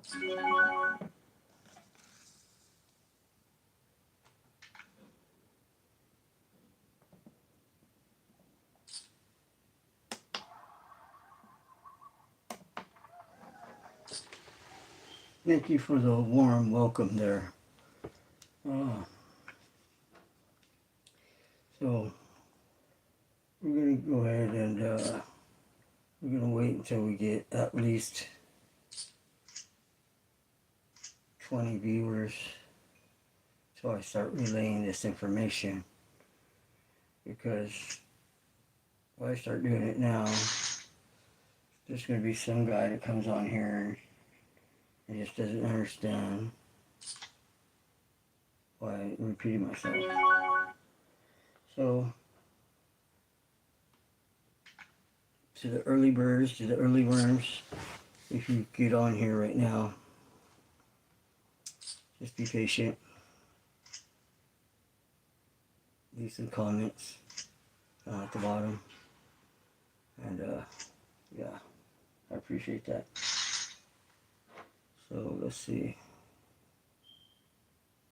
Thank you for the warm welcome there. So we're gonna go ahead and we're gonna wait until we get at least 20 viewers so I start relaying this information, because if I start doing it now, there's gonna be some guy that comes on here and just doesn't understand why I'm repeating myself. So to the early birds, to the early worms, if you get on here right now, just be patient. Leave some comments at the bottom. And yeah, I appreciate that. So let's see.